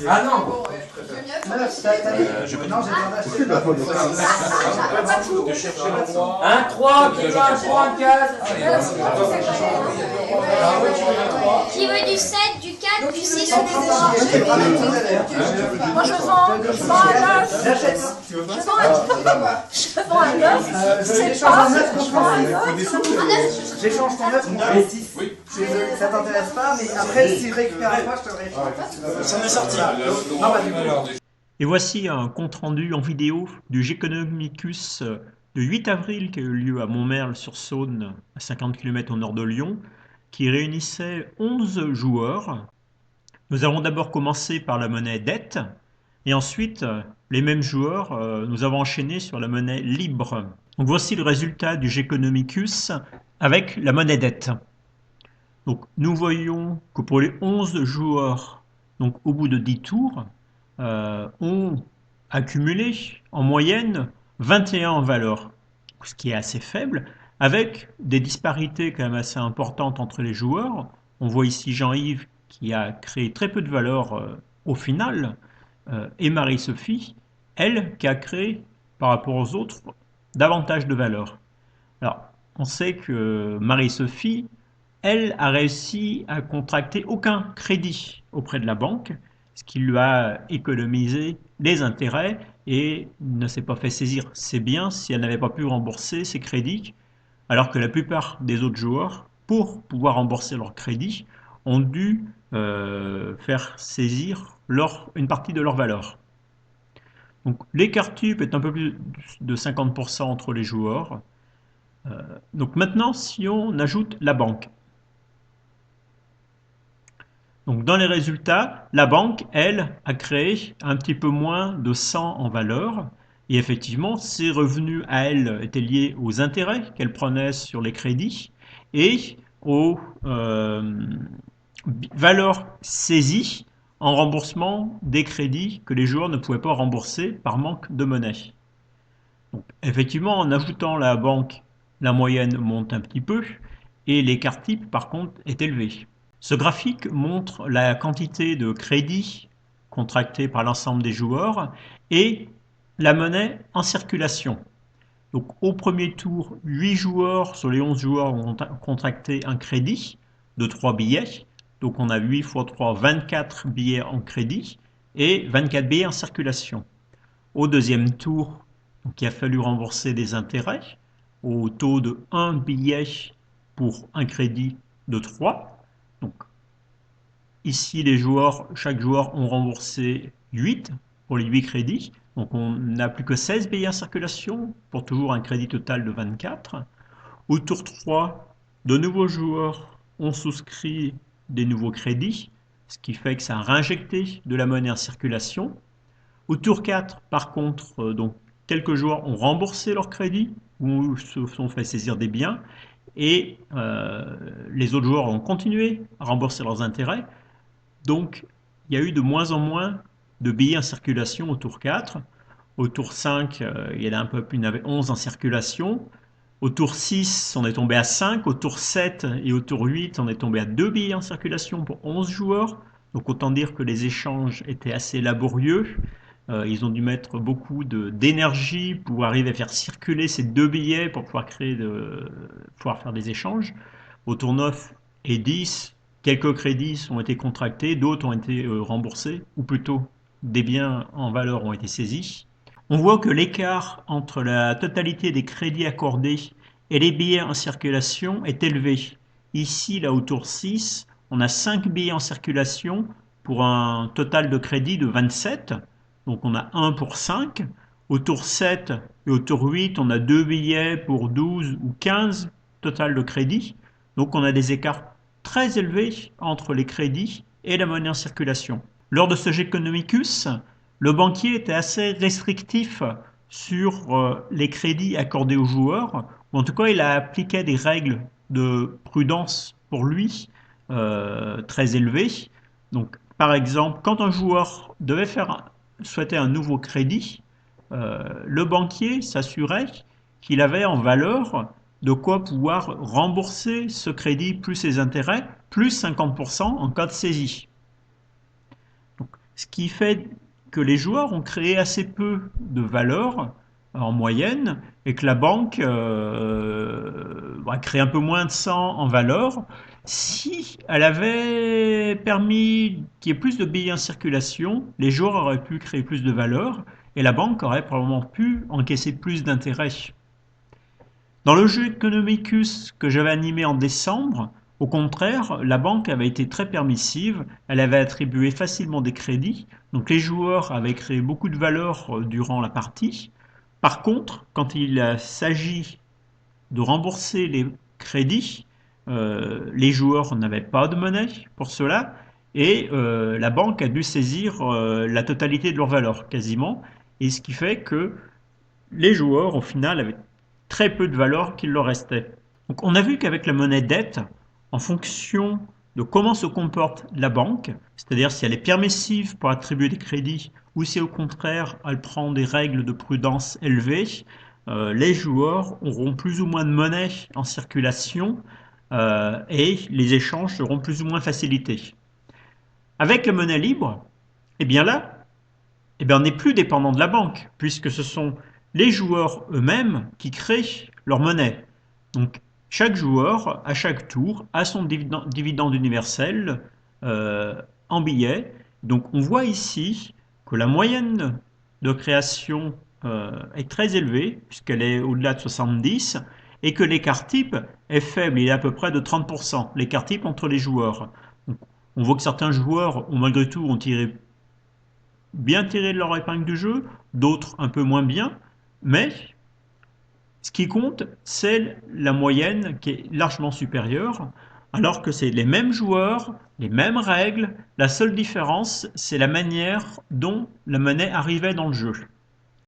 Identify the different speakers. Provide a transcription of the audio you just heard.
Speaker 1: Ah non. Un 3, qui veut un 3, un 4.
Speaker 2: Qui veut du 7, du 4, du 6 ou du 3?
Speaker 3: Moi je vends un 9. Je vends un 9. C'est pas, je vends un 9.
Speaker 4: J'échange ton 9 contre un 6. Ça t'intéresse pas, mais après, si je récupère un point, je te le réchange.
Speaker 5: Ça en est sorti.
Speaker 6: Et voici un compte-rendu en vidéo du Geconomicus de 8 avril qui a eu lieu à Montmerle-sur-Saône, à 50 km au nord de Lyon, qui réunissait 11 joueurs. Nous avons d'abord commencé par la monnaie dette, et ensuite, les mêmes joueurs, nous avons enchaîné sur la monnaie libre. Donc voici le résultat du Geconomicus avec la monnaie dette. Donc nous voyons que pour les 11 joueurs, donc au bout de 10 tours, ont accumulé en moyenne 21 en valeur, ce qui est assez faible, avec des disparités quand même assez importantes entre les joueurs. On voit ici Jean-Yves qui a créé très peu de valeur au final, et Marie-Sophie, elle, qui a créé par rapport aux autres davantage de valeur. Alors, on sait que Marie-Sophie, elle, a réussi à contracter aucun crédit auprès de la banque, ce qui lui a économisé les intérêts et ne s'est pas fait saisir ses biens si elle n'avait pas pu rembourser ses crédits, alors que la plupart des autres joueurs, pour pouvoir rembourser leurs crédits, ont dû faire saisir une partie de leur valeur. Donc l'écart type est un peu plus de 50% entre les joueurs. Donc maintenant, si on ajoute la banque, donc dans les résultats, la banque, elle, a créé un petit peu moins de 100 en valeur. Et effectivement, ses revenus à elle étaient liés aux intérêts qu'elle prenait sur les crédits et aux valeurs saisies en remboursement des crédits que les joueurs ne pouvaient pas rembourser par manque de monnaie. Donc, effectivement, en ajoutant la banque, la moyenne monte un petit peu et l'écart type, par contre, est élevé. Ce graphique montre la quantité de crédits contractés par l'ensemble des joueurs et la monnaie en circulation. Donc au premier tour, 8 joueurs sur les 11 joueurs ont contracté un crédit de 3 billets. Donc on a 8 x 3, 24 billets en crédit et 24 billets en circulation. Au deuxième tour, donc, il a fallu rembourser des intérêts au taux de 1 billet pour un crédit de 3. Donc, ici, chaque joueur ont remboursé 8 pour les 8 crédits. Donc, on n'a plus que 16 billets en circulation pour toujours un crédit total de 24. Au tour 3, de nouveaux joueurs ont souscrit des nouveaux crédits, ce qui fait que ça a réinjecté de la monnaie en circulation. Au tour 4, par contre, donc, quelques joueurs ont remboursé leurs crédits ou se sont fait saisir des biens et les autres joueurs ont continué à rembourser leurs intérêts. Donc, il y a eu de moins en moins de billets en circulation au tour 4. Au tour 5, il y en a un peu plus, il y en avait 11 en circulation. Au tour 6, on est tombé à 5. Au tour 7 et au tour 8, on est tombé à 2 billets en circulation pour 11 joueurs. Donc, autant dire que les échanges étaient assez laborieux. Ils ont dû mettre beaucoup d'énergie pour arriver à faire circuler ces 2 billets pour pouvoir pouvoir faire des échanges. Au tour 9 et 10, quelques crédits ont été contractés, d'autres ont été remboursés, ou plutôt des biens en valeur ont été saisis. On voit que l'écart entre la totalité des crédits accordés et les billets en circulation est élevé. Ici, là, au tour 6, on a 5 billets en circulation pour un total de crédit de 27. Donc on a 1 pour 5. Au tour 7 et au tour 8, on a 2 billets pour 12 ou 15 total de crédit. Donc on a des écarts très élevés entre les crédits et la monnaie en circulation. Lors de ce Geconomicus, le banquier était assez restrictif sur les crédits accordés aux joueurs, ou en tout cas il a appliqué des règles de prudence pour lui très élevées. Donc par exemple, quand un joueur devait souhaiter un nouveau crédit, le banquier s'assurait qu'il avait en valeur de quoi pouvoir rembourser ce crédit plus ses intérêts, plus 50% en cas de saisie. Donc, ce qui fait que les joueurs ont créé assez peu de valeur en moyenne et que la banque va créer un peu moins de 100 en valeur. Si elle avait permis qu'il y ait plus de billets en circulation, les joueurs auraient pu créer plus de valeur et la banque aurait probablement pu encaisser plus d'intérêts. Dans le jeu Economicus que j'avais animé en décembre, au contraire, la banque avait été très permissive, elle avait attribué facilement des crédits, donc les joueurs avaient créé beaucoup de valeur durant la partie. Par contre, quand il s'agit de rembourser les crédits, les joueurs n'avaient pas de monnaie pour cela, et la banque a dû saisir la totalité de leur valeur, quasiment, et ce qui fait que les joueurs, au final, avaient très peu de valeur qu'il leur restait. Donc on a vu qu'avec la monnaie dette, en fonction de comment se comporte la banque, c'est-à-dire si elle est permissive pour attribuer des crédits ou si au contraire elle prend des règles de prudence élevées, les joueurs auront plus ou moins de monnaie en circulation et les échanges seront plus ou moins facilités. Avec la monnaie libre, eh bien là, on n'est plus dépendant de la banque, puisque ce sont les joueurs eux-mêmes qui créent leur monnaie. Donc chaque joueur, à chaque tour, a son dividende universel en billets. Donc on voit ici que la moyenne de création est très élevée, puisqu'elle est au-delà de 70, et que l'écart type est faible, il est à peu près de 30%, l'écart type entre les joueurs. Donc, on voit que certains joueurs, malgré tout, ont bien tiré de leur épingle du jeu, d'autres un peu moins bien, mais ce qui compte, c'est la moyenne qui est largement supérieure, alors que c'est les mêmes joueurs, les mêmes règles, la seule différence, c'est la manière dont la monnaie arrivait dans le jeu.